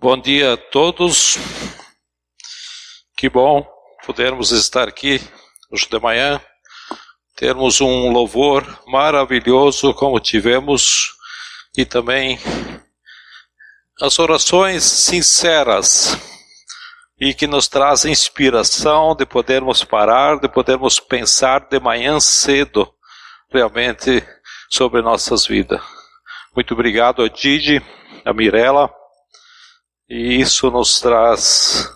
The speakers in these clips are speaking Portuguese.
Bom dia a todos. Que bom podermos estar aqui hoje de manhã, termos um louvor maravilhoso como tivemos e também as orações sinceras e que nos trazem inspiração de podermos parar, de podermos pensar de manhã cedo realmente sobre nossas vidas. Muito obrigado a Didi, a Mirella. E isso nos traz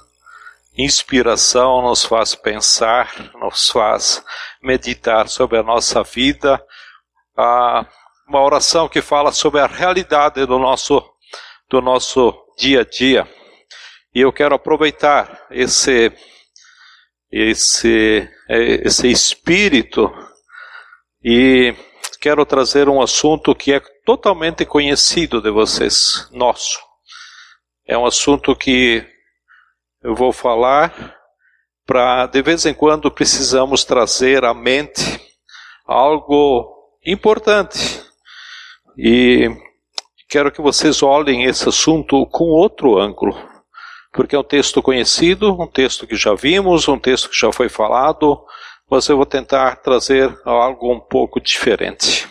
inspiração, nos faz pensar, nos faz meditar sobre a nossa vida. Uma oração que fala sobre a realidade do nosso dia a dia. E eu quero aproveitar esse espírito e quero trazer um assunto que é totalmente conhecido de vocês, nosso. É um assunto que eu vou falar para, de vez em quando, precisamos trazer à mente algo importante. E quero que vocês olhem esse assunto com outro ângulo, porque é um texto conhecido, um texto que já vimos, um texto que já foi falado, mas eu vou tentar trazer algo um pouco diferente.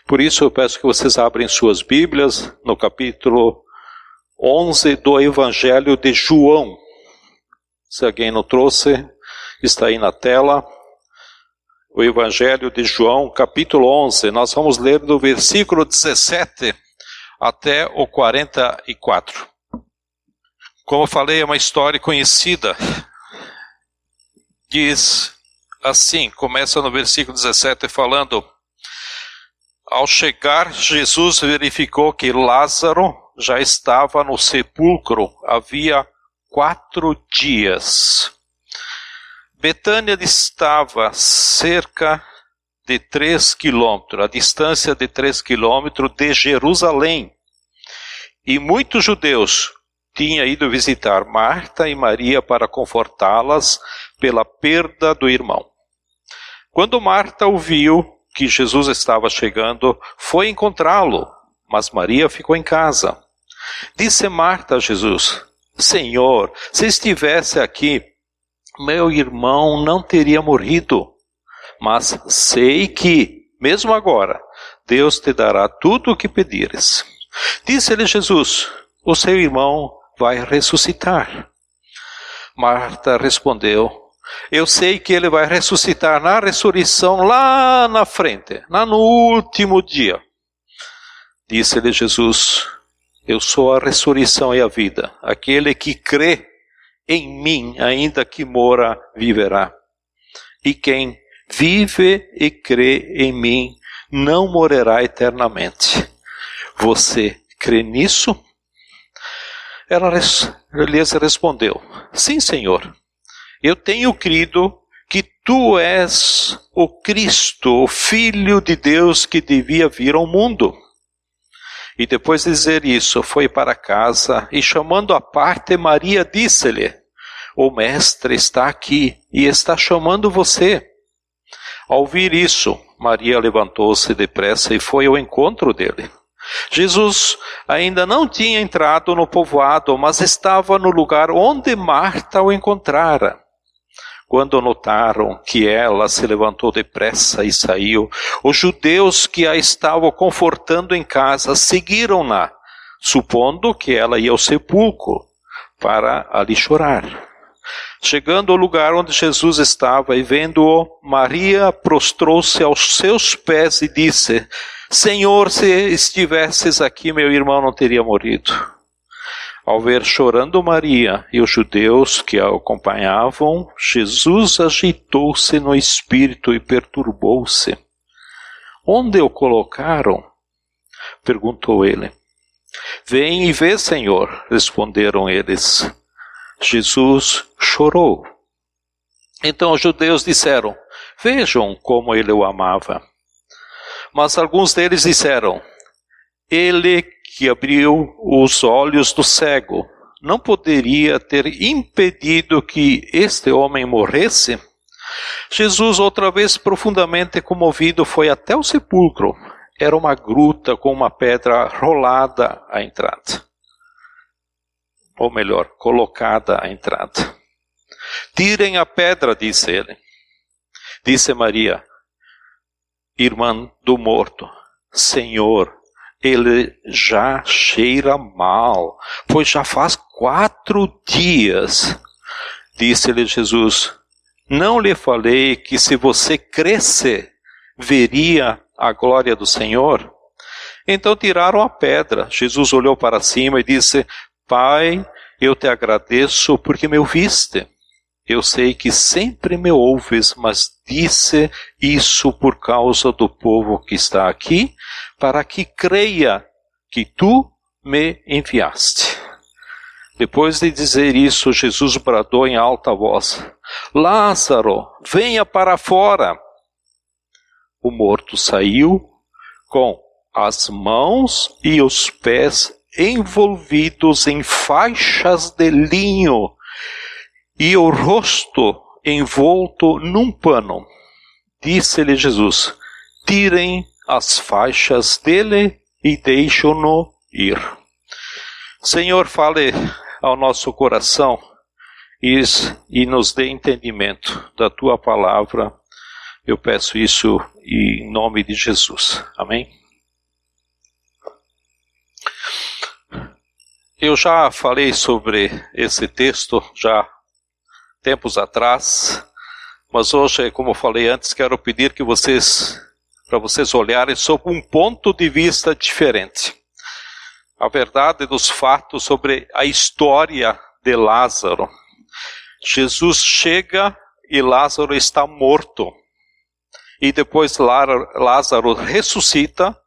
Por isso eu peço que vocês abrem suas Bíblias no capítulo 11 do Evangelho de João. Se alguém não trouxe, está aí na tela. O Evangelho de João, capítulo 11. Nós vamos ler do versículo 17 até o 44. Como eu falei, é uma história conhecida. Diz assim, começa no versículo 17 falando: Ao chegar, Jesus verificou que Lázaro já estava no sepulcro havia 4 dias. Betânia estava cerca de 3 quilômetros, a distância de 3 quilômetros de Jerusalém. E muitos judeus tinham ido visitar Marta e Maria para confortá-las pela perda do irmão. Quando Marta ouviu que Jesus estava chegando, foi encontrá-lo, mas Maria ficou em casa. Disse Marta a Jesus: Senhor, se estivesse aqui, meu irmão não teria morrido. Mas sei que, mesmo agora, Deus te dará tudo o que pedires. Disse-lhe Jesus: O seu irmão vai ressuscitar. Marta respondeu: Eu sei que ele vai ressuscitar na ressurreição lá na frente, lá no último dia. Disse-lhe Jesus: Eu sou a ressurreição e a vida. Aquele que crê em mim, ainda que mora, viverá. E quem vive e crê em mim, não morrerá eternamente. Você crê nisso? Ela lhes respondeu: Sim, Senhor. Eu tenho crido que tu és o Cristo, o Filho de Deus que devia vir ao mundo. E depois de dizer isso, foi para casa e, chamando à parte Maria, disse-lhe: O Mestre está aqui e está chamando você. Ao ouvir isso, Maria levantou-se depressa e foi ao encontro dele. Jesus ainda não tinha entrado no povoado, mas estava no lugar onde Marta o encontrara. Quando notaram que ela se levantou depressa e saiu, os judeus que a estavam confortando em casa seguiram-na, supondo que ela ia ao sepulcro para ali chorar. Chegando ao lugar onde Jesus estava e vendo-o, Maria prostrou-se aos seus pés e disse: Senhor, se estivesses aqui, meu irmão não teria morrido. Ao ver chorando Maria e os judeus que a acompanhavam, Jesus agitou-se no espírito e perturbou-se. Onde o colocaram? Perguntou ele. Vem e vê, Senhor, responderam eles. Jesus chorou. Então os judeus disseram: Vejam como ele o amava. Mas alguns deles disseram: Ele que abriu os olhos do cego, não poderia ter impedido que este homem morresse? Jesus, outra vez profundamente comovido, foi até o sepulcro. Era uma gruta com uma pedra rolada à entrada. ou melhor, colocada à entrada. Tirem a pedra, disse ele. Disse Maria, irmã do morto, Senhor, ele já cheira mal, pois já faz 4 dias. Disse-lhe Jesus, não lhe falei que se você crescer, veria a glória do Senhor? Então tiraram a pedra. Jesus olhou para cima e disse, Pai, eu te agradeço porque me ouviste. Eu sei que sempre me ouves, mas disse isso por causa do povo que está aqui, para que creia que tu me enviaste. Depois de dizer isso, Jesus bradou em alta voz, Lázaro, venha para fora. O morto saiu com as mãos e os pés envolvidos em faixas de linho e o rosto envolto num pano. Disse-lhe Jesus, tirem as faixas dele e deixem-no ir. Senhor, fale ao nosso coração e nos dê entendimento da tua palavra. Eu peço isso em nome de Jesus. Amém? Eu já falei sobre esse texto já tempos atrás, mas hoje, como eu falei antes, quero pedir que para vocês olharem sob um ponto de vista diferente. A verdade dos fatos sobre a história de Lázaro. Jesus chega e Lázaro está morto. E depois Lázaro ressuscita,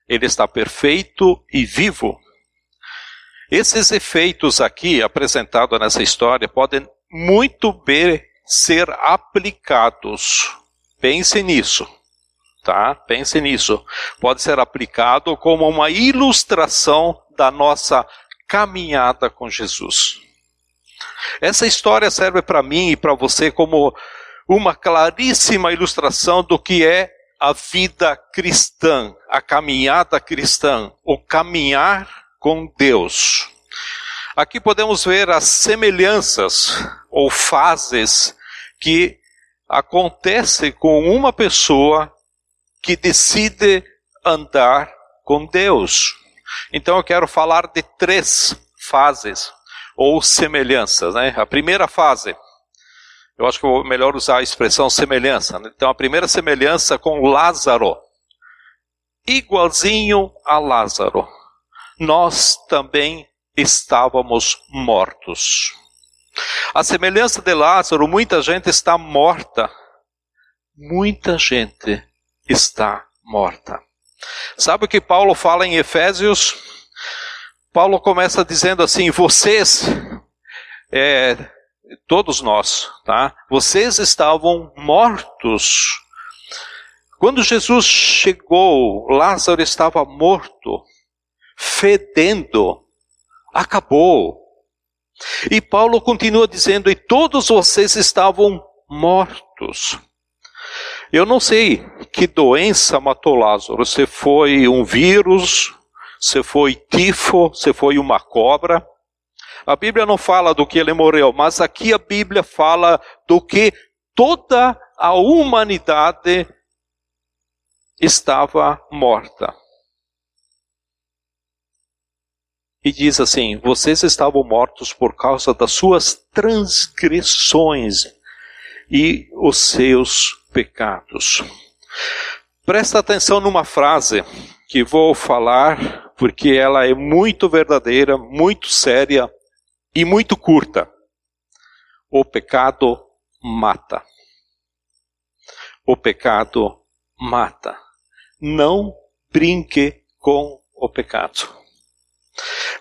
ele está perfeito e vivo. Esses efeitos aqui, apresentados nessa história, podem muito bem ser aplicados. Pense nisso, tá? Pense nisso. Pode ser aplicado como uma ilustração da nossa caminhada com Jesus. Essa história serve para mim e para você como uma claríssima ilustração do que é a vida cristã, a caminhada cristã, o caminhar com Deus. Aqui podemos ver as semelhanças ou fases que acontecem com uma pessoa que decide andar com Deus. Então eu quero falar de 3 fases ou semelhanças, né? A primeira fase, eu acho que é melhor usar a expressão semelhança, né? Então a primeira semelhança com Lázaro, igualzinho a Lázaro, nós também estávamos mortos. A semelhança de Lázaro, muita gente está morta. Muita gente está morta. Sabe o que Paulo fala em Efésios? Paulo começa dizendo assim, vocês, todos nós, tá? Vocês estavam mortos. Quando Jesus chegou, Lázaro estava morto, fedendo, acabou. E Paulo continua dizendo, e todos vocês estavam mortos. Eu não sei que doença matou Lázaro, se foi um vírus, se foi tifo, se foi uma cobra. A Bíblia não fala do que ele morreu, mas aqui a Bíblia fala do que toda a humanidade estava morta. E diz assim, vocês estavam mortos por causa das suas transgressões e os seus pecados. Presta atenção numa frase que vou falar, porque ela é muito verdadeira, muito séria e muito curta. O pecado mata. O pecado mata. Não brinque com o pecado.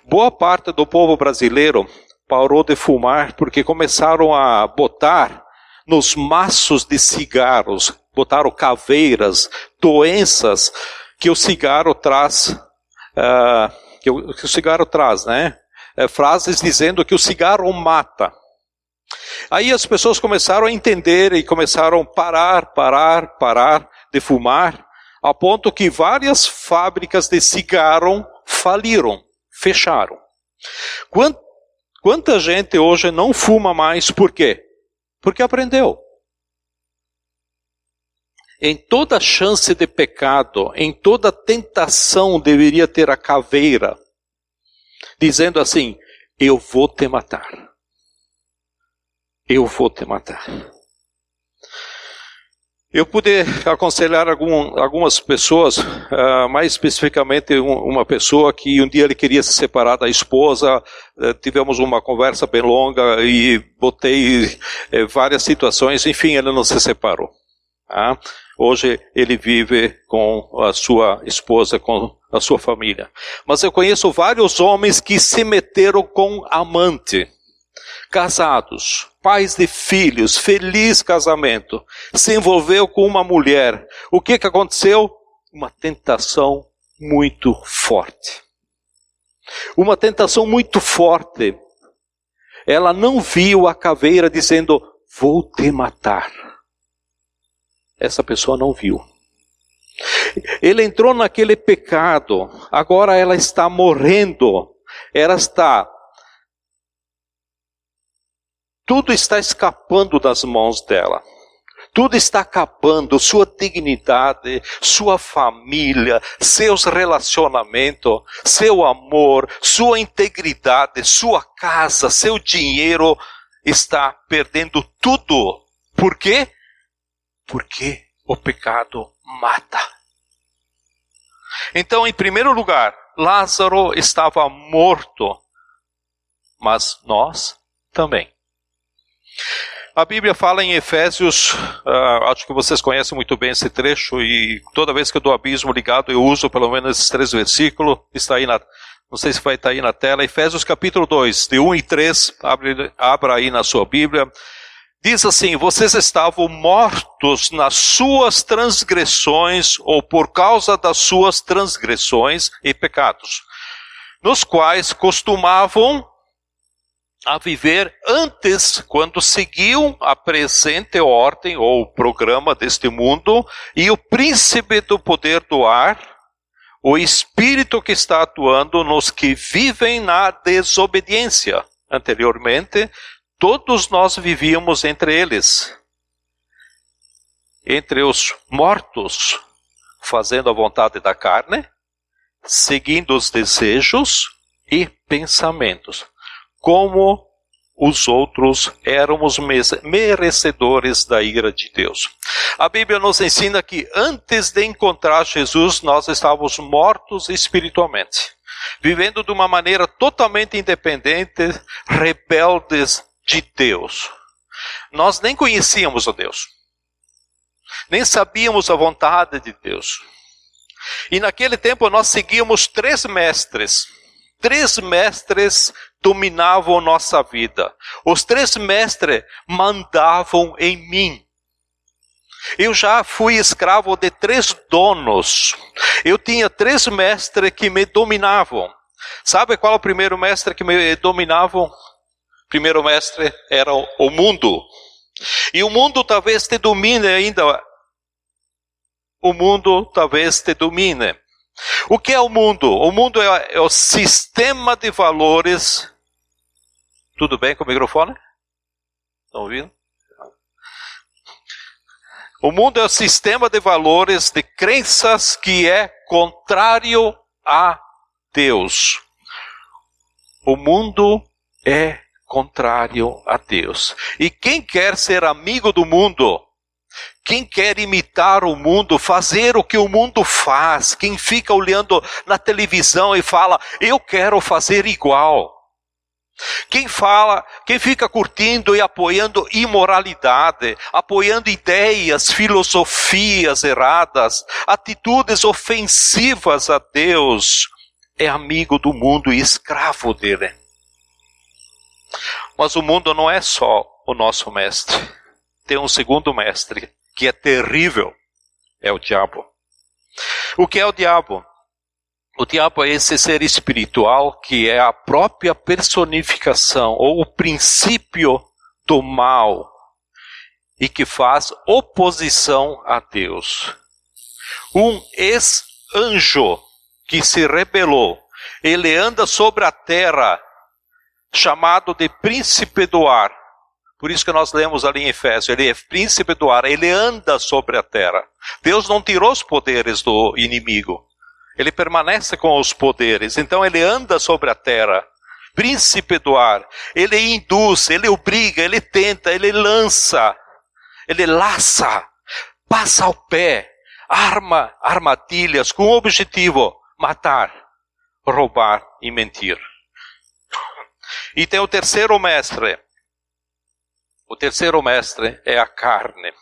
Boa parte do povo brasileiro parou de fumar porque começaram a botar nos maços de cigarros, botaram caveiras, doenças que o cigarro traz, que o cigarro traz, né? Frases dizendo que o cigarro mata. Aí as pessoas começaram a entender e começaram a parar de fumar, a ponto que várias fábricas de cigarro faliram. Fecharam. Quanta gente hoje não fuma mais, por quê? Porque aprendeu. Em toda chance de pecado, em toda tentação deveria ter a caveira, dizendo assim, eu vou te matar. Eu vou te matar. Eu pude aconselhar algumas pessoas, mais especificamente uma pessoa que um dia ele queria se separar da esposa, tivemos uma conversa bem longa e botei várias situações, enfim, ele não se separou. Tá? Hoje ele vive com a sua esposa, com a sua família. Mas eu conheço vários homens que se meteram com amante. Casados, pais de filhos, feliz casamento, se envolveu com uma mulher. O que aconteceu? Uma tentação muito forte. Uma tentação muito forte. Ela não viu a caveira dizendo, vou te matar. Essa pessoa não viu. Ele entrou naquele pecado, agora ela está morrendo, ela está... Tudo está escapando das mãos dela. Tudo está acabando, sua dignidade, sua família, seus relacionamentos, seu amor, sua integridade, sua casa, seu dinheiro, está perdendo tudo. Por quê? Porque o pecado mata. Então, em primeiro lugar, Lázaro estava morto, mas nós também. A Bíblia fala em Efésios, acho que vocês conhecem muito bem esse trecho, e toda vez que eu dou abismo ligado, eu uso pelo menos esses 3 versículos, está aí não sei se vai estar aí na tela, Efésios capítulo 2, de 1 e 3, abra aí na sua Bíblia, diz assim, vocês estavam mortos nas suas transgressões, ou por causa das suas transgressões e pecados, nos quais costumavam a viver antes, quando seguiam a presente ordem ou programa deste mundo, e o príncipe do poder do ar, o espírito que está atuando nos que vivem na desobediência. Anteriormente, todos nós vivíamos entre eles, entre os mortos, fazendo a vontade da carne, seguindo os desejos e pensamentos. Como os outros éramos merecedores da ira de Deus. A Bíblia nos ensina que antes de encontrar Jesus, nós estávamos mortos espiritualmente, vivendo de uma maneira totalmente independente, rebeldes de Deus. Nós nem conhecíamos a Deus, nem sabíamos a vontade de Deus. E naquele tempo nós seguíamos 3 mestres. 3 mestres dominavam nossa vida. Os 3 mestres mandavam em mim. Eu já fui escravo de 3 donos. Eu tinha 3 mestres que me dominavam. Sabe qual é o primeiro mestre que me dominava? O primeiro mestre era o mundo. E o mundo talvez te domine ainda. O mundo talvez te domine. O que é o mundo? O mundo é o sistema de valores. Tudo bem com o microfone? Estão ouvindo? O mundo é o sistema de valores, de crenças que é contrário a Deus. O mundo é contrário a Deus. E quem quer ser amigo do mundo, quem quer imitar o mundo, fazer o que o mundo faz, quem fica olhando na televisão e fala, eu quero fazer igual. Quem fica curtindo e apoiando imoralidade, apoiando ideias, filosofias erradas, atitudes ofensivas a Deus, é amigo do mundo e escravo dele. Mas o mundo não é só o nosso mestre. Tem um segundo mestre, que é terrível, é o diabo. O que é o diabo? O diabo é esse ser espiritual que é a própria personificação ou o princípio do mal e que faz oposição a Deus. Um ex-anjo que se rebelou, ele anda sobre a terra chamado de príncipe do ar. Por isso que nós lemos ali em Efésios, ele é príncipe do ar, ele anda sobre a terra. Deus não tirou os poderes do inimigo. Ele permanece com os poderes, então ele anda sobre a terra. Príncipe do ar, ele induz, ele obriga, ele tenta, ele lança, ele laça, passa ao pé, arma armadilhas com o objetivo matar, roubar e mentir. E tem o terceiro mestre. O terceiro mestre é a carne.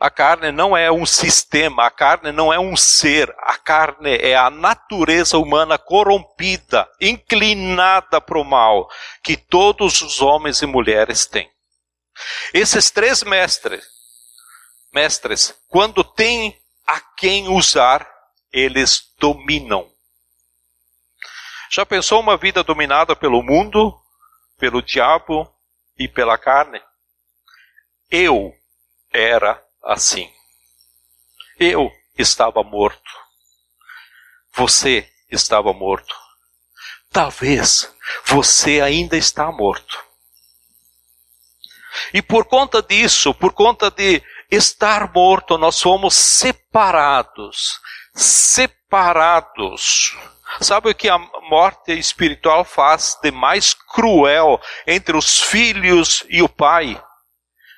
A carne não é um sistema, a carne não é um ser, a carne é a natureza humana corrompida, inclinada para o mal, que todos os homens e mulheres têm. Esses três mestres, quando têm a quem usar, eles dominam. Já pensou uma vida dominada pelo mundo, pelo diabo e pela carne? Eu era assim. Eu estava morto. Você estava morto. Talvez você ainda está morto. E por conta disso, por conta de estar morto, nós fomos separados. Sabe o que a morte espiritual faz de mais cruel entre os filhos e o pai?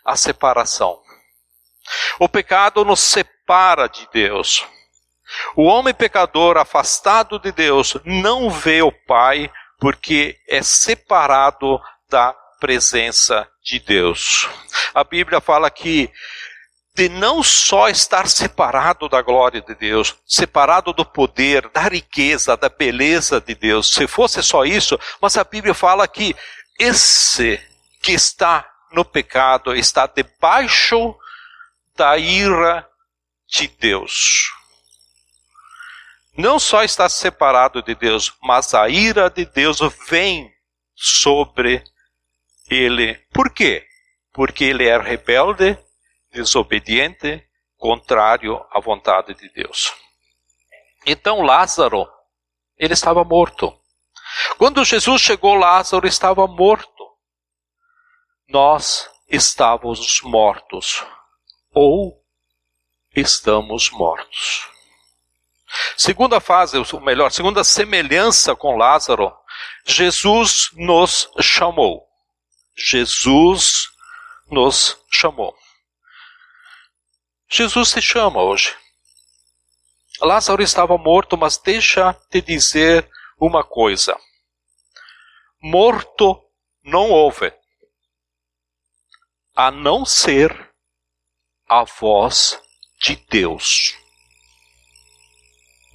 A separação. O pecado nos separa de Deus. O homem pecador afastado de Deus não vê o Pai porque é separado da presença de Deus. A Bíblia fala que de não só estar separado da glória de Deus, separado do poder, da riqueza, da beleza de Deus, se fosse só isso, mas a Bíblia fala que esse que está no pecado está debaixo da ira de Deus. Não só está separado de Deus, mas a ira de Deus vem sobre ele. Por quê? Porque ele é rebelde, desobediente, contrário à vontade de Deus. Então Lázaro, ele estava morto. Quando Jesus chegou, Lázaro estava morto. Nós estávamos mortos. Ou estamos mortos. Segunda fase, ou melhor, segunda semelhança com Lázaro, Jesus nos chamou. Jesus nos chamou. Jesus te chama hoje. Lázaro estava morto, mas deixa te dizer uma coisa. Morto não houve, a não ser a voz de Deus.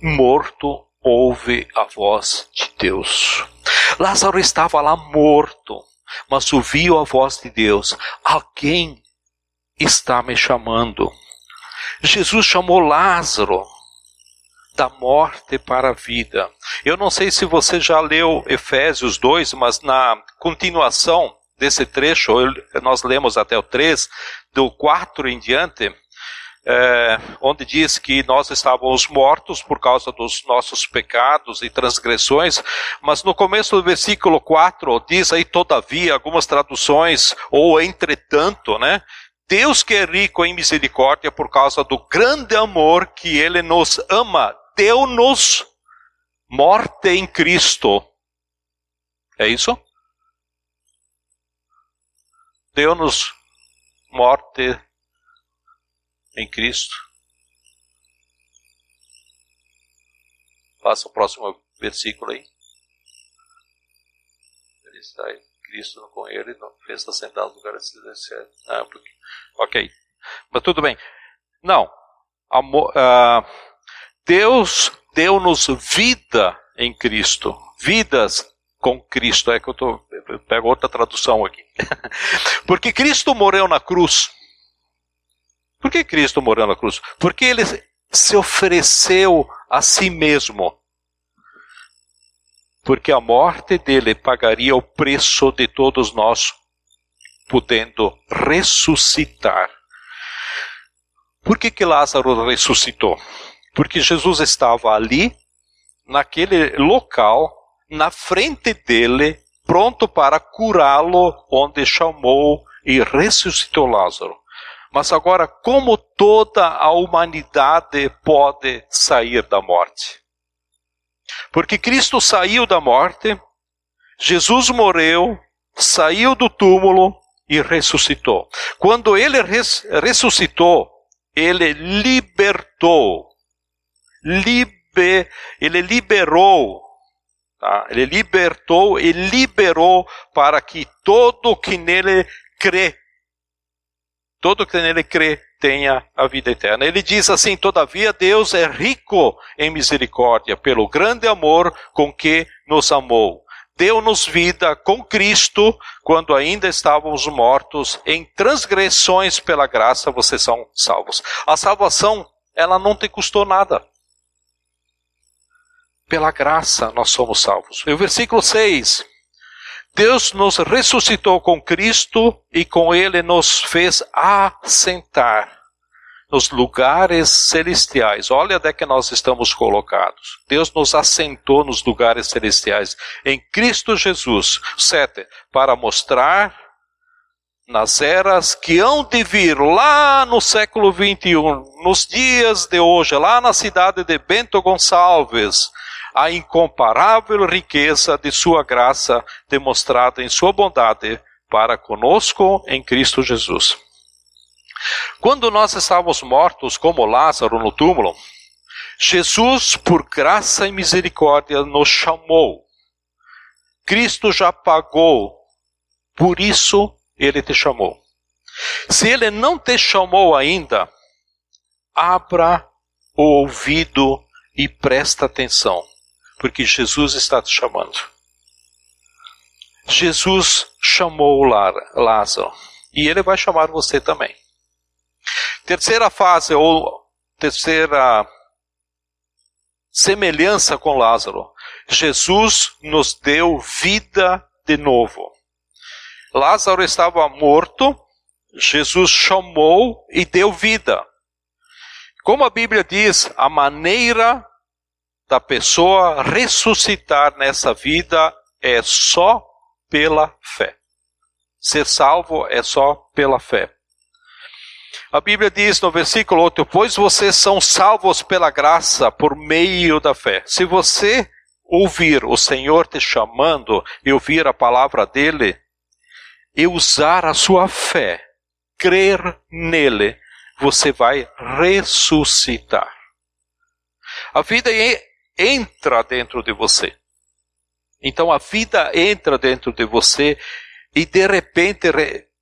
Morto ouve a voz de Deus. Lázaro estava lá morto, mas ouviu a voz de Deus. Alguém está me chamando. Jesus chamou Lázaro da morte para a vida. Eu não sei se você já leu Efésios 2, mas na continuação desse trecho, nós lemos até o 3, do 4 em diante, onde diz que nós estávamos mortos por causa dos nossos pecados e transgressões, mas no começo do versículo 4 diz aí todavia, algumas traduções, ou entretanto, né? Deus que é rico em misericórdia por causa do grande amor que Ele nos ama, deu-nos morte em Cristo. É isso? Deu-nos morte em Cristo. Passa o próximo versículo aí. Ele está aí, Cristo com ele, não fez assentar no lugar celestial. Ok, mas tudo bem. Não, Deus deu-nos vida em Cristo. Vidas com Cristo. É que eu pego outra tradução aqui. Porque Cristo morreu na cruz. Por que Cristo morreu na cruz? Porque Ele se ofereceu a si mesmo. Porque a morte dele pagaria o preço de todos nós, podendo ressuscitar. Por que Lázaro ressuscitou? Porque Jesus estava ali, naquele local, na frente dele, pronto para curá-lo, onde chamou e ressuscitou Lázaro. Mas agora, como toda a humanidade pode sair da morte? Porque Cristo saiu da morte, Jesus morreu, saiu do túmulo e ressuscitou. Quando ele ressuscitou, ele libertou, ele liberou, tá? Ele libertou e liberou para que todo que nele crê, tenha a vida eterna. Ele diz assim: todavia Deus é rico em misericórdia, pelo grande amor com que nos amou. Deu-nos vida com Cristo, quando ainda estávamos mortos em transgressões, pela graça vocês são salvos. A salvação, ela não te custou nada. Pela graça nós somos salvos. E o versículo 6. Deus nos ressuscitou com Cristo e com Ele nos fez assentar nos lugares celestiais. Olha onde é que nós estamos colocados. Deus nos assentou nos lugares celestiais em Cristo Jesus. 7. Para mostrar nas eras que hão de vir lá no século 21, nos dias de hoje, lá na cidade de Bento Gonçalves, a incomparável riqueza de sua graça demonstrada em sua bondade para conosco em Cristo Jesus. Quando nós estávamos mortos como Lázaro no túmulo, Jesus, por graça e misericórdia, nos chamou. Cristo já pagou, por isso Ele te chamou. Se Ele não te chamou ainda, abra o ouvido e presta atenção. Porque Jesus está te chamando. Jesus chamou Lázaro. E Ele vai chamar você também. Terceira fase, ou terceira semelhança com Lázaro. Jesus nos deu vida de novo. Lázaro estava morto. Jesus chamou e deu vida. Como a Bíblia diz, a maneira da pessoa ressuscitar nessa vida é só pela fé. Ser salvo é só pela fé. A Bíblia diz no versículo 8, pois vocês são salvos pela graça por meio da fé. Se você ouvir o Senhor te chamando e ouvir a palavra dele, e usar a sua fé, crer nele, você vai ressuscitar. A vida entra dentro de você. Então a vida entra dentro de você e de repente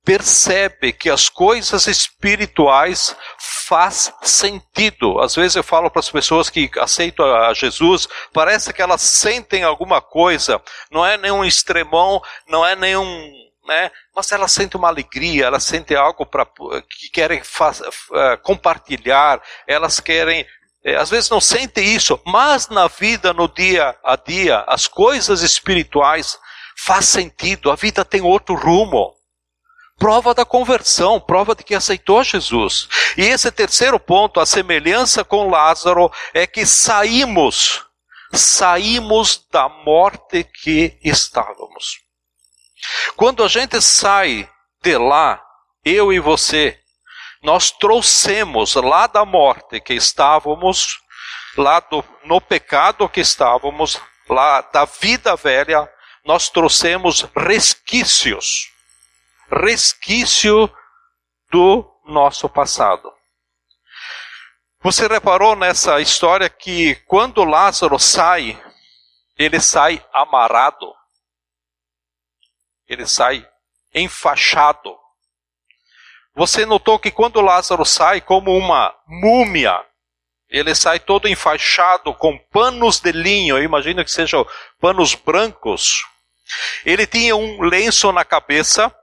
percebe que as coisas espirituais faz sentido. Às vezes eu falo para as pessoas que aceitam a Jesus, parece que elas sentem alguma coisa, não é nenhum extremão, não é nenhum, né? Mas elas sentem uma alegria, elas sentem algo que querem compartilhar, elas querem. Às vezes não sentem isso, mas na vida, no dia a dia, as coisas espirituais faz sentido, a vida tem outro rumo. Prova da conversão, prova de que aceitou Jesus. E esse terceiro ponto, a semelhança com Lázaro, é que saímos da morte que estávamos. Quando a gente sai de lá, eu e você, nós trouxemos lá da morte que estávamos, lá no pecado que estávamos, lá da vida velha, nós trouxemos resquício do nosso passado. Você reparou nessa história que quando Lázaro sai, ele sai amarrado, ele sai enfaixado. Você notou que quando Lázaro sai como uma múmia, ele sai todo enfaixado com panos de linho, eu imagino que sejam panos brancos. Ele tinha um lenço na cabeça,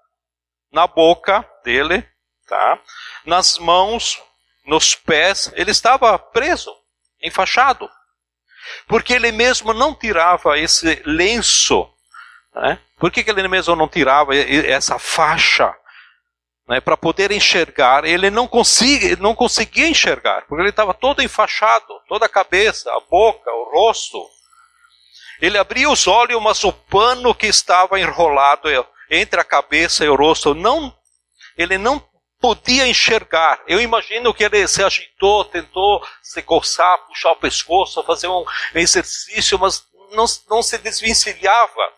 na boca dele, tá? Nas mãos, nos pés, ele estava preso, enfaixado. Porque ele mesmo não tirava esse lenço, né? Por que ele mesmo não tirava essa faixa? Né, para poder enxergar, ele não conseguia enxergar, porque ele estava todo enfaixado, toda a cabeça, a boca, o rosto. Ele abria os olhos, mas o pano que estava enrolado entre a cabeça e o rosto, ele não podia enxergar. Eu imagino que ele se agitou, tentou se coçar, puxar o pescoço, fazer um exercício, mas não se desvencilhava.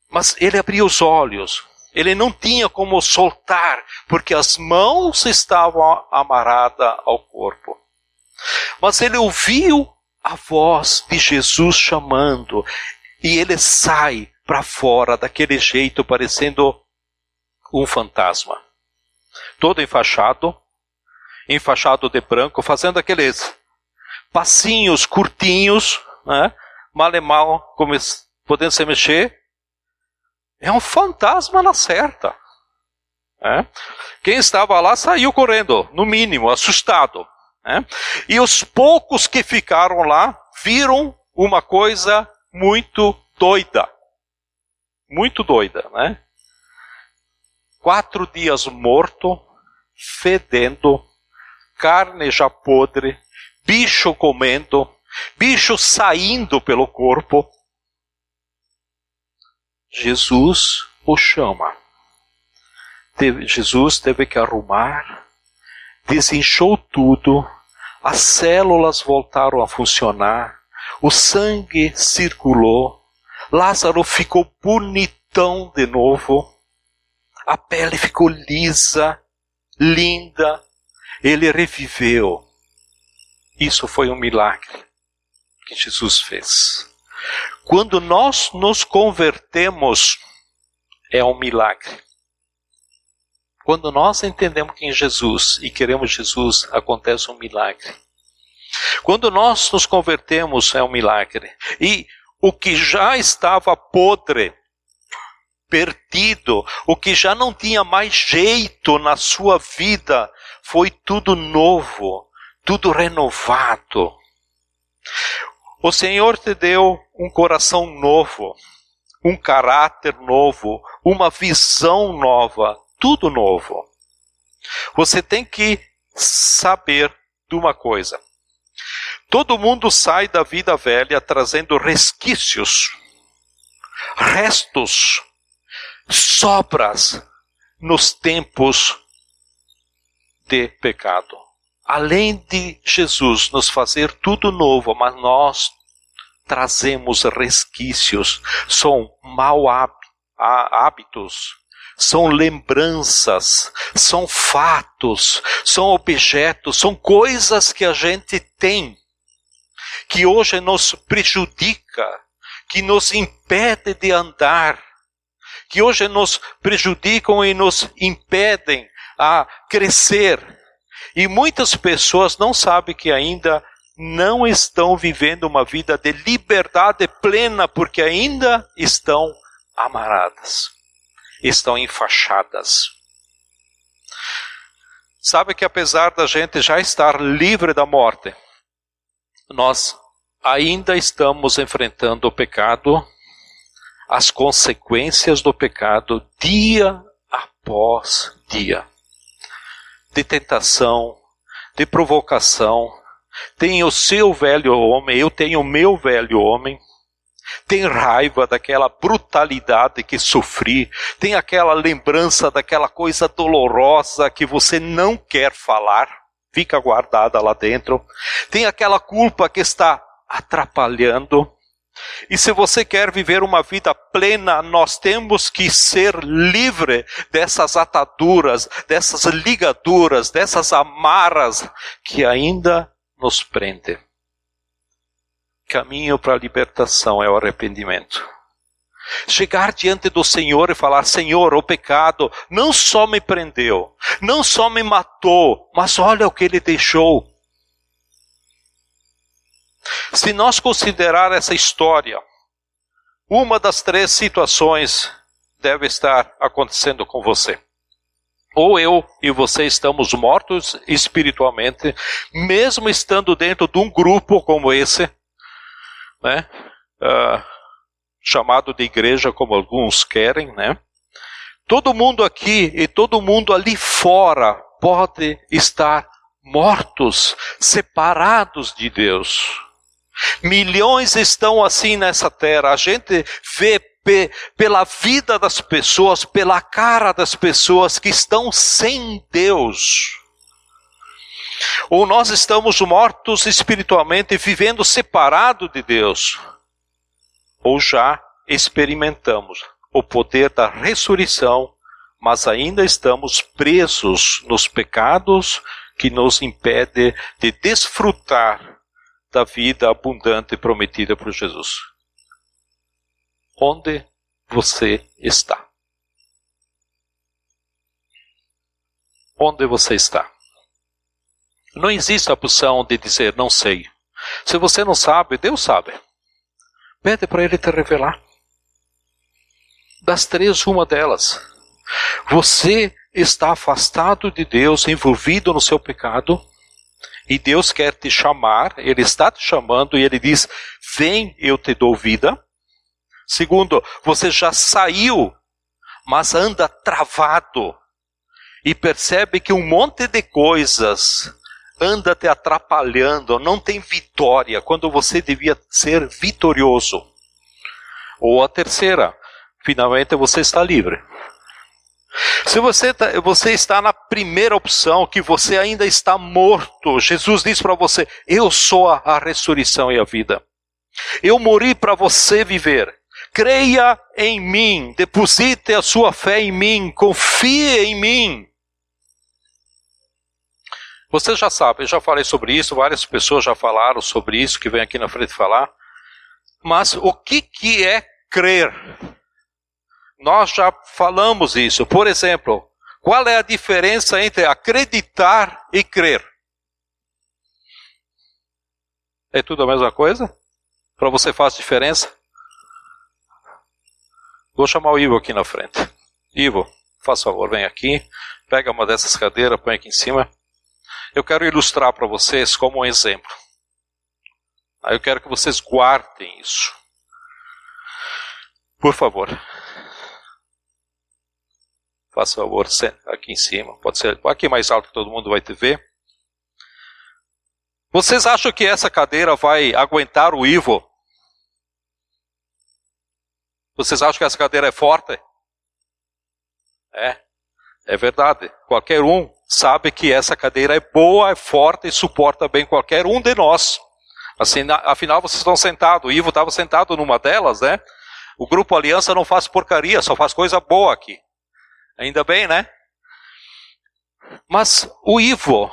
Mas ele abria os olhos. Ele não tinha como soltar, porque as mãos estavam amarradas ao corpo. Mas ele ouviu a voz de Jesus chamando, e ele sai para fora daquele jeito, parecendo um fantasma. Todo enfaixado de branco, fazendo aqueles passinhos curtinhos, né? Mal e mal, podendo se mexer. É um fantasma na certa. Né? Quem estava lá saiu correndo, no mínimo, assustado. Né? E os poucos que ficaram lá viram uma coisa muito doida. Muito doida, né? 4 dias morto, fedendo, carne já podre, bicho comendo, bicho saindo pelo corpo. Jesus o chama. Jesus teve que arrumar, desinchou tudo, as células voltaram a funcionar, o sangue circulou, Lázaro ficou bonitão de novo, a pele ficou lisa, linda, ele reviveu. Isso foi um milagre que Jesus fez. Quando nós nos convertemos, é um milagre. Quando nós entendemos quem é Jesus e queremos Jesus, acontece um milagre. Quando nós nos convertemos, é um milagre. E o que já estava podre, perdido, o que já não tinha mais jeito na sua vida, foi tudo novo, tudo renovado. O Senhor te deu um coração novo, um caráter novo, uma visão nova, tudo novo. Você tem que saber de uma coisa. Todo mundo sai da vida velha trazendo resquícios, restos, sobras nos tempos de pecado. Além de Jesus nos fazer tudo novo, mas nós trazemos resquícios, são maus hábitos, são lembranças, são fatos, são objetos, são coisas que a gente tem, que hoje nos prejudica, que nos impede de andar, que hoje nos prejudicam e nos impedem a crescer. E muitas pessoas não sabem que ainda não estão vivendo uma vida de liberdade plena, porque ainda estão amarradas, estão enfaixadas. Sabe que apesar da gente já estar livre da morte, nós ainda estamos enfrentando o pecado, as consequências do pecado, dia após dia. De tentação, de provocação. Tem o seu velho homem, eu tenho o meu velho homem. Tem raiva daquela brutalidade que sofri. Tem aquela lembrança daquela coisa dolorosa que você não quer falar. Fica guardada lá dentro. Tem aquela culpa que está atrapalhando. E se você quer viver uma vida plena, nós temos que ser livre dessas ataduras, dessas ligaduras, dessas amarras que ainda nos prendem. Caminho para a libertação é o arrependimento. Chegar diante do Senhor e falar: Senhor, o pecado não só me prendeu, não só me matou, mas olha o que Ele deixou. Se nós considerar essa história, uma das 3 situações deve estar acontecendo com você. Ou eu e você estamos mortos espiritualmente, mesmo estando dentro de um grupo como esse, né? Chamado de igreja, como alguns querem, né? Todo mundo aqui e todo mundo ali fora pode estar mortos, separados de Deus. Milhões estão assim nessa terra. A gente vê pela vida das pessoas, pela cara das pessoas que estão sem Deus. Ou nós estamos mortos espiritualmente, vivendo separado de Deus. Ou já experimentamos o poder da ressurreição, mas ainda estamos presos nos pecados que nos impedem de desfrutar da vida abundante prometida por Jesus. Onde você está? Onde você está? Não existe a opção de dizer não sei. Se você não sabe, Deus sabe. Pede para Ele te revelar. Das três, uma delas. Você está afastado de Deus, envolvido no seu pecado, e Deus quer te chamar, Ele está te chamando e Ele diz, vem, eu te dou vida. Segundo, você já saiu, mas anda travado, e percebe que um monte de coisas anda te atrapalhando, não tem vitória, quando você devia ser vitorioso. Ou a terceira, finalmente você está livre. Se você está na primeira opção, que você ainda está morto, Jesus diz para você, eu sou a ressurreição e a vida. Eu morri para você viver. Creia em mim, deposite a sua fé em mim, confie em mim. Você já sabe, eu já falei sobre isso, várias pessoas já falaram sobre isso, que vem aqui na frente falar. Mas o que é crer? Nós já falamos isso. Por exemplo, qual é a diferença entre acreditar e crer? É tudo a mesma coisa? Para você faz diferença? Vou chamar o Ivo aqui na frente. Ivo, faz favor, vem aqui. Pega uma dessas cadeiras, põe aqui em cima. Eu quero ilustrar para vocês como um exemplo. Aí eu quero que vocês guardem isso. Por favor. Faça favor, senta aqui em cima. Pode ser aqui mais alto que todo mundo vai te ver. Vocês acham que essa cadeira vai aguentar o Ivo? Vocês acham que essa cadeira é forte? É verdade. Qualquer um sabe que essa cadeira é boa, é forte e suporta bem qualquer um de nós. Assim, afinal, vocês estão sentados. O Ivo estava sentado numa delas, né? O Grupo Aliança não faz porcaria, só faz coisa boa aqui. Ainda bem, né? Mas o Ivo,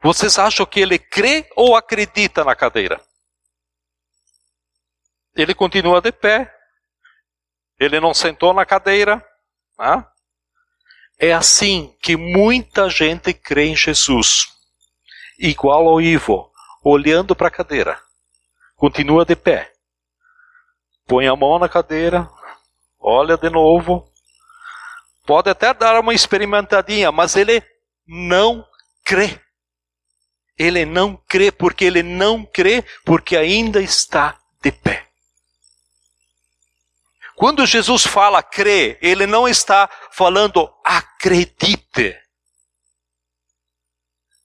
vocês acham que ele crê ou acredita na cadeira? Ele continua de pé. Ele não sentou na cadeira. Ah? É assim que muita gente crê em Jesus. Igual ao Ivo, olhando para a cadeira. Continua de pé. Põe a mão na cadeira. Olha de novo. Pode até dar uma experimentadinha, mas ele não crê. Ele não crê porque ele não crê porque ainda está de pé. Quando Jesus fala crê, ele não está falando acredite.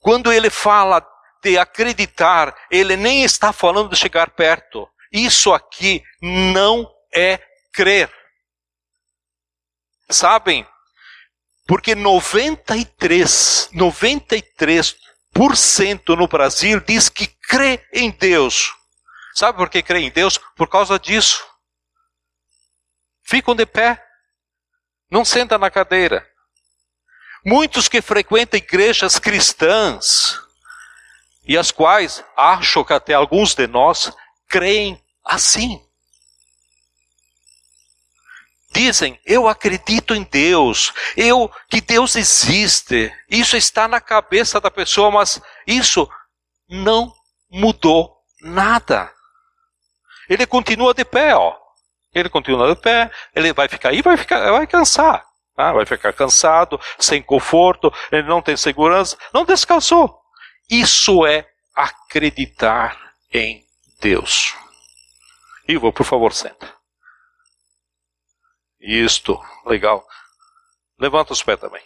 Quando ele fala de acreditar, ele nem está falando de chegar perto. Isso aqui não é crer. Sabem? Porque 93% no Brasil diz que crê em Deus. Sabe por que crê em Deus? Por causa disso. Ficam de pé. Não sentam na cadeira. Muitos que frequentam igrejas cristãs, e as quais acho que até alguns de nós creem assim. Dizem, eu acredito em Deus, que Deus existe. Isso está na cabeça da pessoa, mas isso não mudou nada. Ele continua de pé, ó. Ele continua de pé, ele vai ficar aí, vai cansar. Tá? Vai ficar cansado, sem conforto, ele não tem segurança, não descansou. Isso é acreditar em Deus. Ivo, por favor, senta. Isto, legal. Levanta os pés também.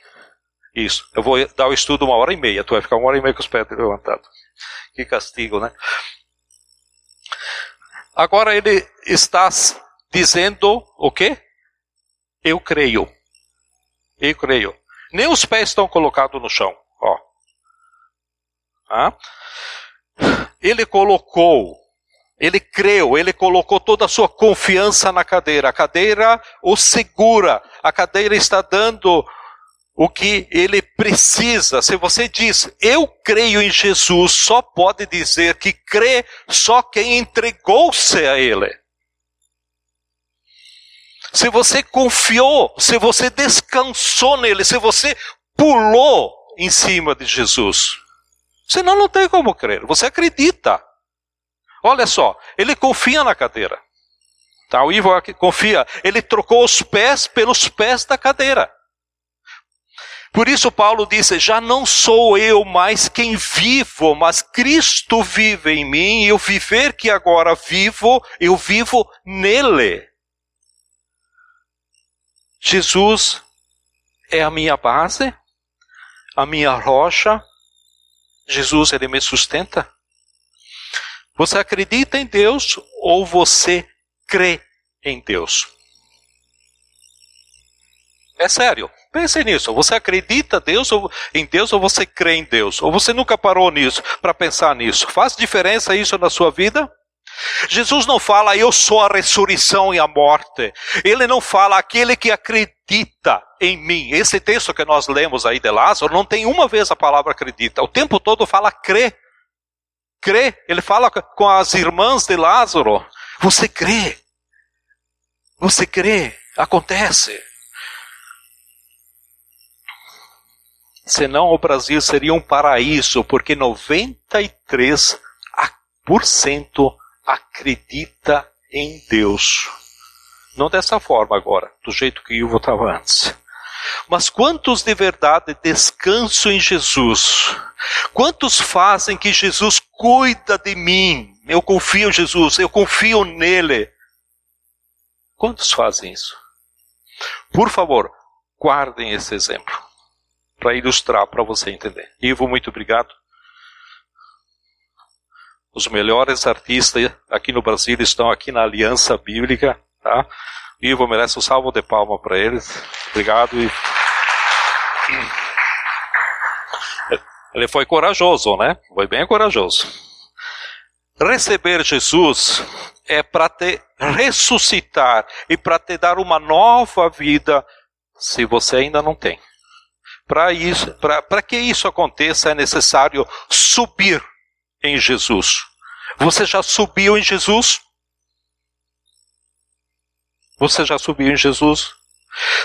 Isso, eu vou dar o estudo 1h30, tu vai ficar 1h30 com os pés levantados. Que castigo, né? Agora ele está dizendo o quê? Eu creio. Eu creio. Nem os pés estão colocados no chão. Ó. Ele colocou, ele creu, ele colocou toda a sua confiança na cadeira. A cadeira o segura. A cadeira está dando o que ele precisa. Se você diz, eu creio em Jesus, só pode dizer que crê só quem entregou-se a ele. Se você confiou, se você descansou nele, se você pulou em cima de Jesus, senão não tem como crer. Você acredita. Olha só, ele confia na cadeira. Tá, o Ivo confia. Ele trocou os pés pelos pés da cadeira. Por isso Paulo disse, já não sou eu mais quem vivo, mas Cristo vive em mim, e o viver que agora vivo, eu vivo nele. Jesus é a minha base, a minha rocha. Jesus, ele me sustenta. Você acredita em Deus ou você crê em Deus? É sério. Pense nisso. Você acredita em Deus ou você crê em Deus? Ou você nunca parou nisso para pensar nisso? Faz diferença isso na sua vida? Jesus não fala, eu sou a ressurreição e a morte. Ele não fala, aquele que acredita em mim. Esse texto que nós lemos aí de Lázaro, não tem uma vez a palavra acredita. O tempo todo fala crê. Crê. Ele fala com as irmãs de Lázaro. Você crê. Você crê. Acontece. Senão o Brasil seria um paraíso, porque 93% acredita em Deus. Não dessa forma agora, do jeito que eu estava antes. Mas quantos de verdade descansam em Jesus? Quantos fazem que Jesus cuida de mim? Eu confio em Jesus, eu confio nele. Quantos fazem isso? Por favor, guardem esse exemplo, para ilustrar, para você entender. Ivo, muito obrigado. Os melhores artistas aqui no Brasil estão aqui na Aliança Bíblica, tá? Ivo merece um salvo de palma para eles. Obrigado, Ivo. Ele foi corajoso, né? Foi bem corajoso. Receber Jesus é para te ressuscitar e para te dar uma nova vida, se você ainda não tem. Para que isso aconteça, é necessário subir em Jesus. Você já subiu em Jesus? Você já subiu em Jesus?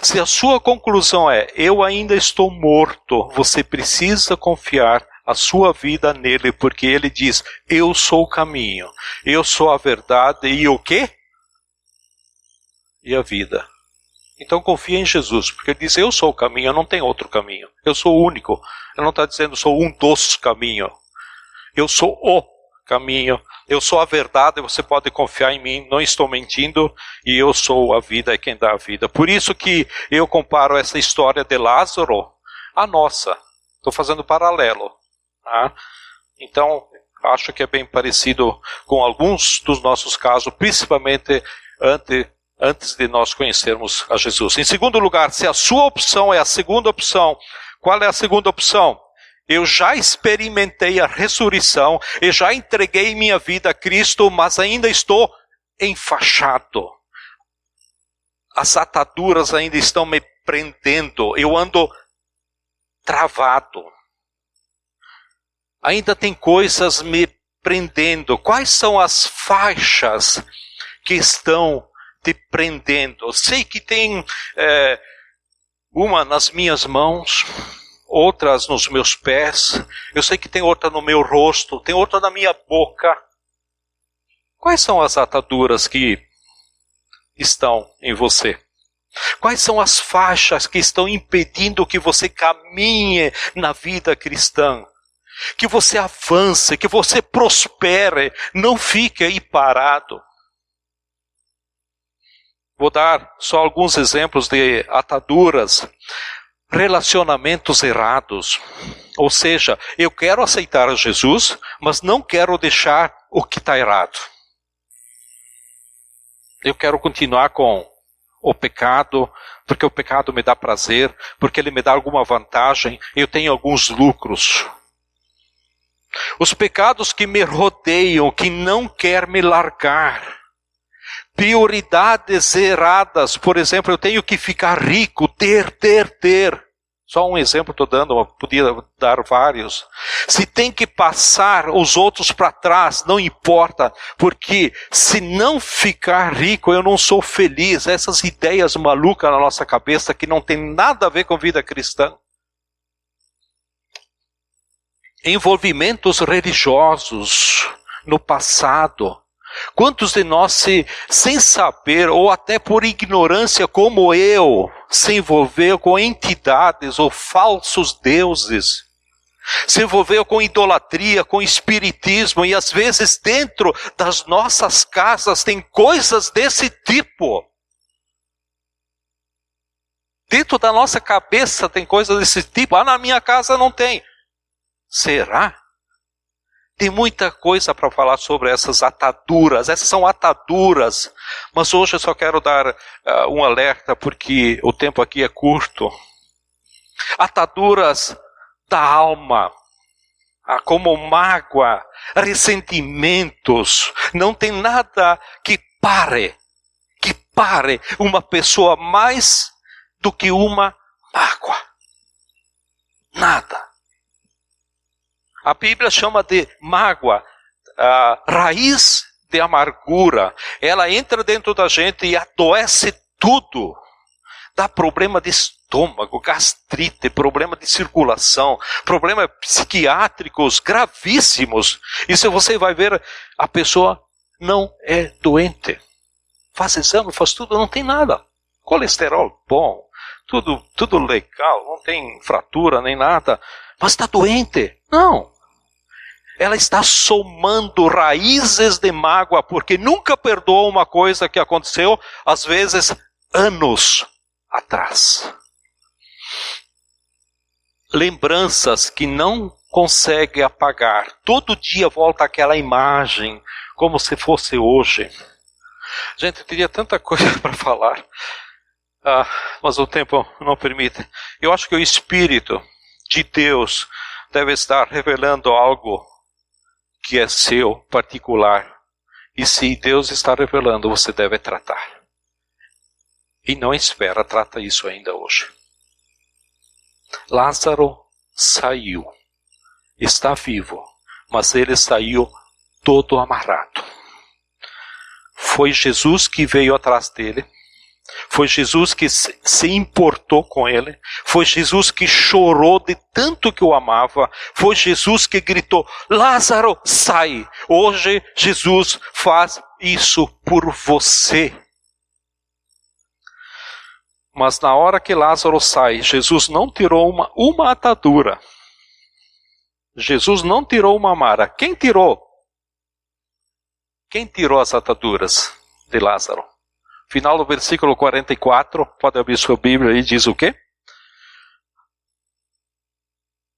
Se a sua conclusão é, eu ainda estou morto, você precisa confiar a sua vida nele, porque ele diz, eu sou o caminho, eu sou a verdade e o quê? E a vida. Então confia em Jesus, porque ele diz, eu sou o caminho, eu não tenho outro caminho. Eu sou o único. Ele não está dizendo, sou um dos caminhos. Eu sou o caminho. Eu sou a verdade, você pode confiar em mim, não estou mentindo, e eu sou a vida, é quem dá a vida. Por isso que eu comparo essa história de Lázaro à nossa. Estou fazendo paralelo. Tá? Então, acho que é bem parecido com alguns dos nossos casos, principalmente antes de nós conhecermos a Jesus. Em segundo lugar, se a sua opção é a segunda opção, qual é a segunda opção? Eu já experimentei a ressurreição, eu já entreguei minha vida a Cristo, mas ainda estou enfaixado. As ataduras ainda estão me prendendo, eu ando travado. Ainda tem coisas me prendendo. Quais são as faixas que estão te prendendo? Eu sei que tem uma nas minhas mãos, outras nos meus pés, eu sei que tem outra no meu rosto, tem outra na minha boca. Quais são as ataduras que estão em você? Quais são as faixas que estão impedindo que você caminhe na vida cristã? Que você avance, que você prospere, não fique aí parado. Vou dar só alguns exemplos de ataduras. Relacionamentos errados. Ou seja, eu quero aceitar Jesus, mas não quero deixar o que está errado. Eu quero continuar com o pecado, porque o pecado me dá prazer, porque ele me dá alguma vantagem, eu tenho alguns lucros. Os pecados que me rodeiam, que não quer me largar. Prioridades erradas, por exemplo, eu tenho que ficar rico, ter. Só um exemplo estou dando, podia dar vários. Se tem que passar os outros para trás, não importa, porque se não ficar rico, eu não sou feliz. Essas ideias malucas na nossa cabeça que não tem nada a ver com vida cristã. Envolvimentos religiosos no passado. Quantos de nós, sem saber, ou até por ignorância como eu, se envolveu com entidades ou falsos deuses? Se envolveu com idolatria, com espiritismo, e às vezes dentro das nossas casas tem coisas desse tipo. Dentro da nossa cabeça tem coisas desse tipo. Ah, na minha casa não tem. Será? Tem muita coisa para falar sobre essas ataduras. Essas são ataduras. Mas hoje eu só quero dar um alerta, porque o tempo aqui é curto. Ataduras da alma, como mágoa, ressentimentos. Não tem nada que pare uma pessoa mais do que uma mágoa. Nada. A Bíblia chama de mágoa, raiz de amargura. Ela entra dentro da gente e adoece tudo. Dá problema de estômago, gastrite, problema de circulação, problemas psiquiátricos gravíssimos. E se você vai ver, a pessoa não é doente. Faz exame, faz tudo, não tem nada. Colesterol bom, tudo legal, não tem fratura nem nada. Mas está doente? Não. Ela está somando raízes de mágoa, porque nunca perdoou uma coisa que aconteceu, às vezes, anos atrás. Lembranças que não consegue apagar. Todo dia volta aquela imagem, como se fosse hoje. Gente, eu teria tanta coisa para falar, mas o tempo não permite. Eu acho que o Espírito de Deus deve estar revelando algo que é seu, particular. E se Deus está revelando, você deve tratar. E não espera, trata isso ainda hoje. Lázaro saiu. Está vivo, mas ele saiu todo amarrado. Foi Jesus que veio atrás dele. Foi Jesus que se importou com ele. Foi Jesus que chorou de tanto que o amava. Foi Jesus que gritou: Lázaro, sai! Hoje Jesus faz isso por você. Mas na hora que Lázaro sai, Jesus não tirou uma atadura. Jesus não tirou uma mara. Quem tirou? Quem tirou as ataduras de Lázaro? Final do versículo 44, pode abrir sua Bíblia e diz o quê?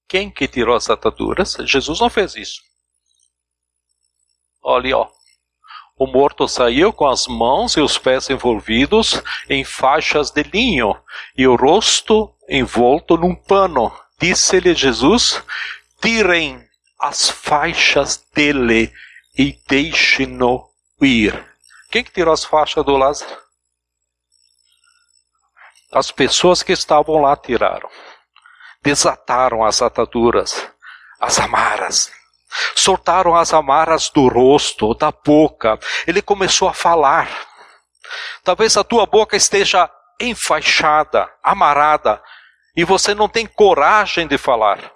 Quem que tirou as ataduras? Jesus não fez isso. Olha, ó. O morto saiu com as mãos e os pés envolvidos em faixas de linho e o rosto envolto num pano. Disse-lhe Jesus: tirem as faixas dele e deixem-no ir. Quem que tirou as faixas do Lázaro? As pessoas que estavam lá tiraram. Desataram as ataduras, as amarras. Soltaram as amarras do rosto, da boca. Ele começou a falar. Talvez a tua boca esteja enfaixada, amarrada, e você não tem coragem de falar.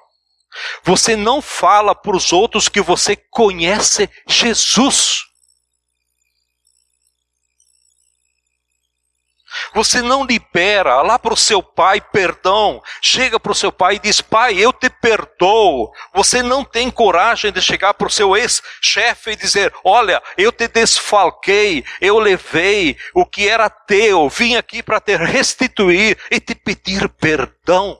Você não fala para os outros que você conhece Jesus. Você não libera lá para o seu pai perdão. Chega para o seu pai e diz: pai, eu te perdoo. Você não tem coragem de chegar para o seu ex-chefe e dizer: olha, eu te desfalquei, eu levei o que era teu, vim aqui para te restituir e te pedir perdão.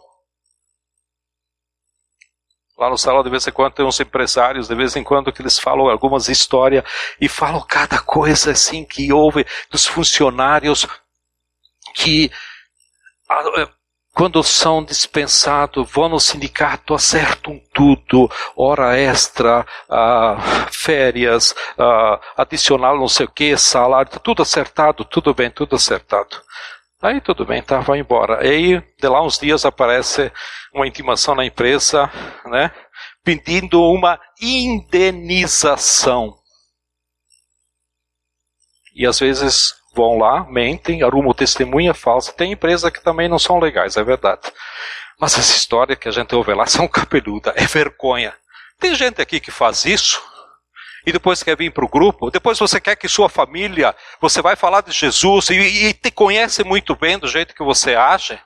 Lá no salão, de vez em quando, tem uns empresários, de vez em quando, que eles falam algumas histórias e falam cada coisa assim que houve dos funcionários que, quando são dispensados, vão no sindicato, acertam tudo, hora extra, férias, adicional não sei o que, salário, tudo acertado, tudo bem, tudo acertado. Aí tudo bem, tá, vai embora. Aí, de lá uns dias, aparece uma intimação na empresa, né, pedindo uma indenização. E às vezes vão lá, mentem, arrumam testemunha falsa. Tem empresas que também não são legais, é verdade. Mas essa história que a gente ouve lá são cabeluda, é vergonha. Tem gente aqui que faz isso, e depois quer vir para o grupo, depois você quer que sua família, você vai falar de Jesus e te conhece muito bem do jeito que você age.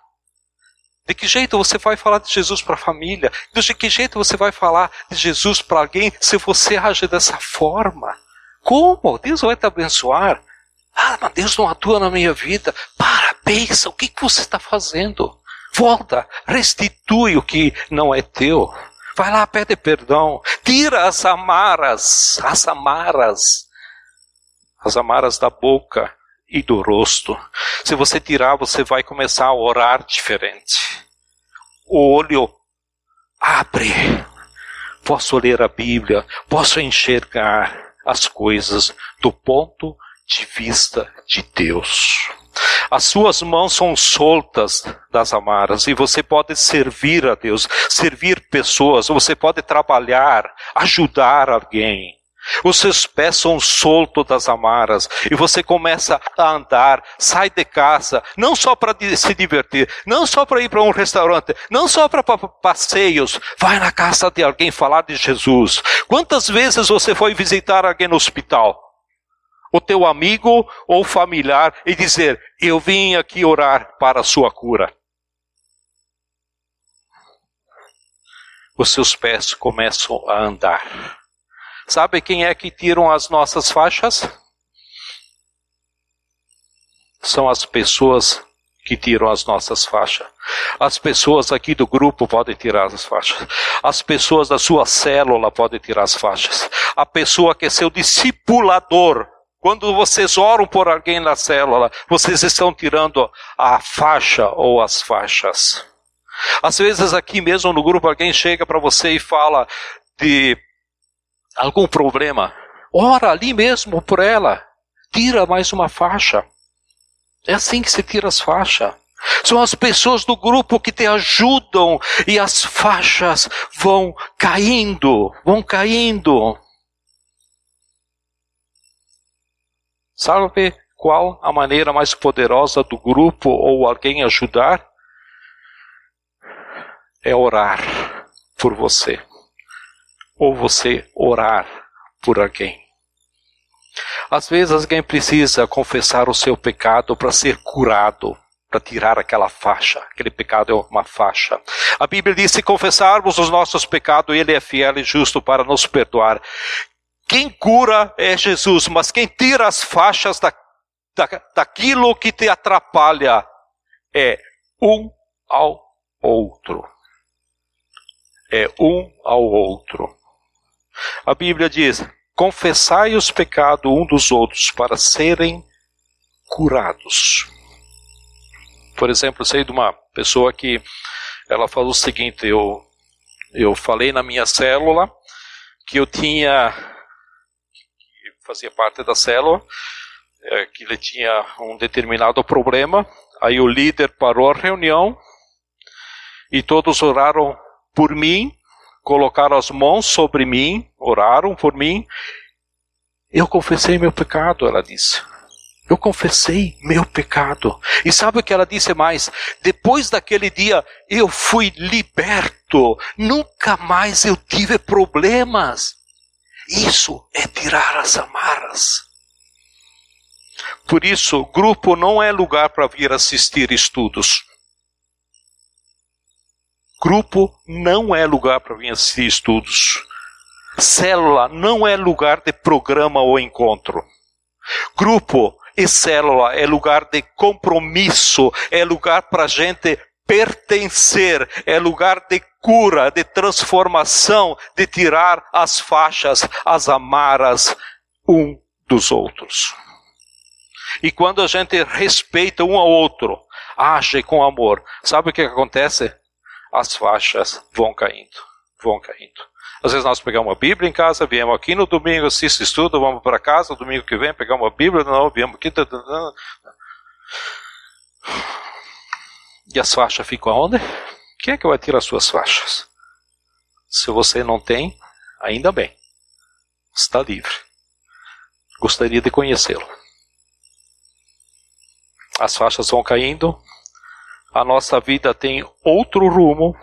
De que jeito você vai falar de Jesus para a família? De que jeito você vai falar de Jesus para alguém se você age dessa forma? Como? Deus vai te abençoar. Mas Deus não atua na minha vida. Para, pensa, o que você está fazendo? Volta, restitui o que não é teu. Vai lá, pede perdão. Tira as amarras da boca e do rosto. Se você tirar, você vai começar a orar diferente. O olho abre. Posso ler a Bíblia, posso enxergar as coisas do ponto de vista de Deus. As suas mãos são soltas das amarras e você pode servir a Deus, servir pessoas, você pode trabalhar, ajudar alguém. Os seus pés são soltos das amarras e você começa a andar, sai de casa, não só para se divertir, não só para ir para um restaurante, não só para passeios, vai na casa de alguém falar de Jesus. Quantas vezes você foi visitar alguém no hospital? O teu amigo ou familiar e dizer, eu vim aqui orar para a sua cura. Os seus pés começam a andar. Sabe quem é que tiram as nossas faixas? São as pessoas que tiram as nossas faixas. As pessoas aqui do grupo podem tirar as faixas. As pessoas da sua célula podem tirar as faixas. A pessoa que é seu discipulador. Quando vocês oram por alguém na célula, vocês estão tirando a faixa ou as faixas. Às vezes aqui mesmo no grupo alguém chega para você e fala de algum problema. Ora ali mesmo por ela. Tira mais uma faixa. É assim que se tira as faixas. São as pessoas do grupo que te ajudam e as faixas vão caindo. Sabe qual a maneira mais poderosa do grupo ou alguém ajudar? É orar por você. Ou você orar por alguém. Às vezes alguém precisa confessar o seu pecado para ser curado, para tirar aquela faixa. Aquele pecado é uma faixa. A Bíblia diz, se confessarmos os nossos pecados, Ele é fiel e justo para nos perdoar. Quem cura é Jesus, mas quem tira as faixas daquilo que te atrapalha é um ao outro. É um ao outro. A Bíblia diz, confessai os pecados um dos outros para serem curados. Por exemplo, eu sei de uma pessoa que ela falou o seguinte, eu falei na minha célula que eu fazia parte da célula, que ele tinha um determinado problema. Aí o líder parou a reunião e todos oraram por mim, colocaram as mãos sobre mim, oraram por mim. Eu confessei meu pecado, ela disse. Eu confessei meu pecado. E sabe o que ela disse mais? Depois daquele dia eu fui liberto. Nunca mais eu tive problemas. Isso é tirar as amarras. Por isso, grupo não é lugar para vir assistir estudos. Grupo não é lugar para vir assistir estudos. Célula não é lugar de programa ou encontro. Grupo e célula é lugar de compromisso, é lugar para a gente pertencer, é lugar de cura, de transformação, de tirar as faixas, as amarras um dos outros. E quando a gente respeita um ao outro, age com amor, sabe o que acontece? As faixas vão caindo, vão caindo. Às vezes nós pegamos uma Bíblia em casa, viemos aqui no domingo, assiste estudo, vamos para casa, no domingo que vem pegamos uma Bíblia, não, viemos aqui. E as faixas ficam onde? Quem é que vai tirar as suas faixas? Se você não tem, ainda bem, está livre. Gostaria de conhecê-lo. As faixas vão caindo, a nossa vida tem outro rumo,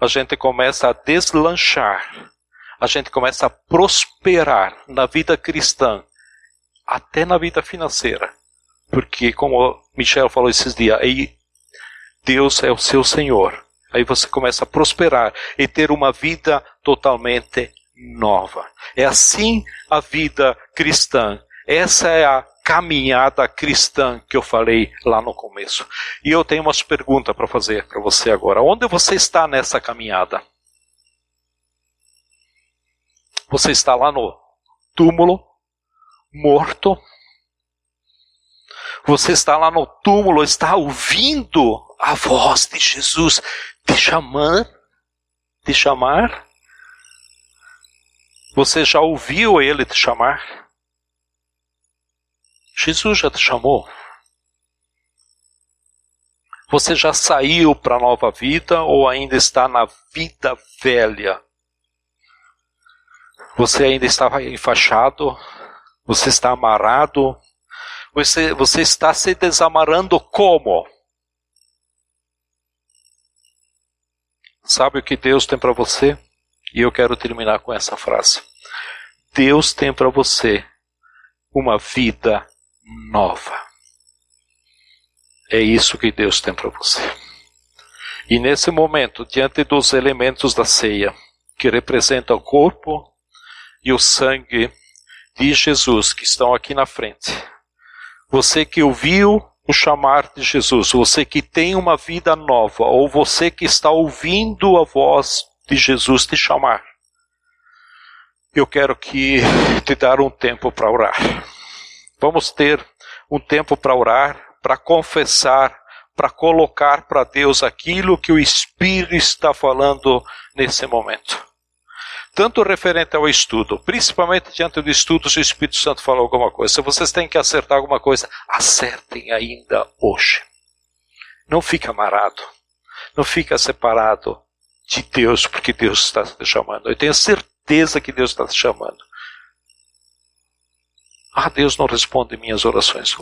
a gente começa a deslanchar, a gente começa a prosperar na vida cristã, até na vida financeira. Porque, como Michel falou esses dias, aí Deus é o seu Senhor. Aí você começa a prosperar e ter uma vida totalmente nova. É assim a vida cristã. Essa é a caminhada cristã que eu falei lá no começo. E eu tenho umas perguntas para fazer para você agora. Onde você está nessa caminhada? Você está lá no túmulo, morto? Você está lá no túmulo, está ouvindo a voz de Jesus te chamar? Te chamar? Você já ouviu ele te chamar? Jesus já te chamou. Você já saiu para a nova vida ou ainda está na vida velha? Você ainda está enfaixado? Você está amarrado? Você está se desamarrando como? Sabe o que Deus tem para você? E eu quero terminar com essa frase. Deus tem para você uma vida nova. É isso que Deus tem para você. E nesse momento, diante dos elementos da ceia, que representam o corpo e o sangue de Jesus, que estão aqui na frente, você que ouviu o chamar de Jesus, você que tem uma vida nova, ou você que está ouvindo a voz de Jesus te chamar, eu quero te dar um tempo para orar. Vamos ter um tempo para orar, para confessar, para colocar para Deus aquilo que o Espírito está falando nesse momento. Tanto referente ao estudo, principalmente diante do estudo, se o Espírito Santo fala alguma coisa. Se vocês têm que acertar alguma coisa, acertem ainda hoje. Não fica amarrado, não fica separado de Deus, porque Deus está te chamando. Eu tenho certeza que Deus está te chamando. Deus não responde minhas orações.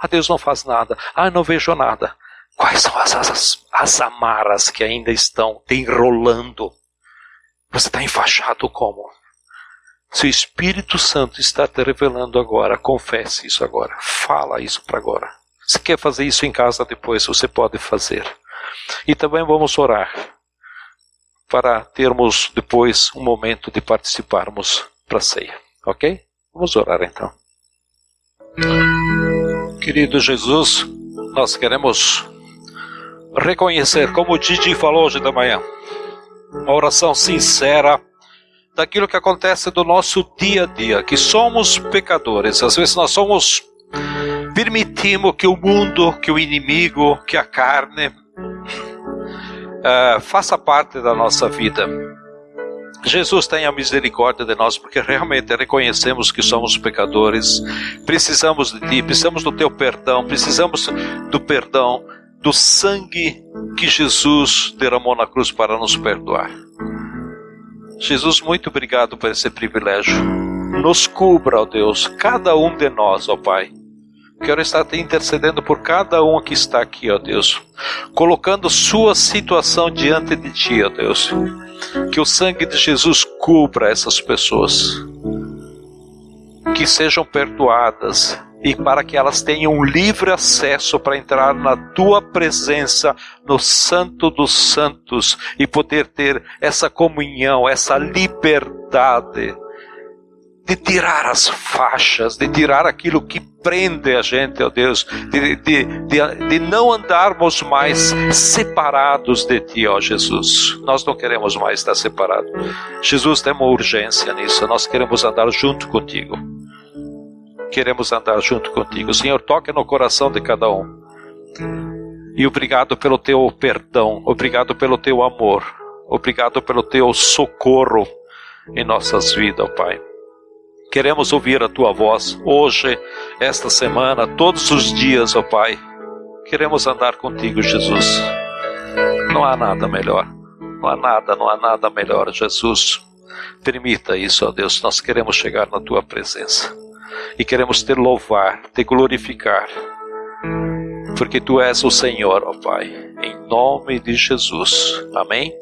Deus não faz nada. Não vejo nada. Quais são as amarras que ainda estão te enrolando? Você está enfaixado como? Se o Espírito Santo está te revelando agora, confesse isso agora. Fala isso para agora. Se quer fazer isso em casa depois, você pode fazer. E também vamos orar para termos depois um momento de participarmos para a ceia. Ok? Vamos orar então. Querido Jesus, nós queremos reconhecer, como o Didi falou hoje da manhã, uma oração sincera daquilo que acontece do nosso dia a dia, que somos pecadores. Às vezes nós permitimos que o mundo, que o inimigo, que a carne faça parte da nossa vida. Jesus tenha misericórdia de nós, porque realmente reconhecemos que somos pecadores, precisamos de Ti, precisamos do Teu perdão, precisamos do perdão, do sangue que Jesus derramou na cruz para nos perdoar. Jesus, muito obrigado por esse privilégio. Nos cubra, ó Deus, cada um de nós, ó Pai. Quero estar te intercedendo por cada um que está aqui, ó Deus, colocando sua situação diante de Ti, ó Deus. Que o sangue de Jesus cubra essas pessoas, que sejam perdoadas e para que elas tenham um livre acesso para entrar na Tua presença, no Santo dos Santos, e poder ter essa comunhão, essa liberdade de tirar as faixas, de tirar aquilo que prende a gente, ó Deus, de não andarmos mais separados de Ti, ó Jesus. Nós não queremos mais estar separados. Jesus, tem uma urgência nisso. Nós queremos andar junto contigo. Queremos andar junto contigo. Senhor, toque no coração de cada um. E obrigado pelo Teu perdão, obrigado pelo Teu amor, obrigado pelo Teu socorro em nossas vidas, ó Pai. Queremos ouvir a Tua voz hoje, esta semana, todos os dias, ó Pai. Queremos andar contigo, Jesus. Não há nada melhor. Não há nada melhor, Jesus. Permita isso, ó Deus. Nós queremos chegar na Tua presença. E queremos Te louvar, Te glorificar. Porque Tu és o Senhor, ó Pai. Em nome de Jesus. Amém?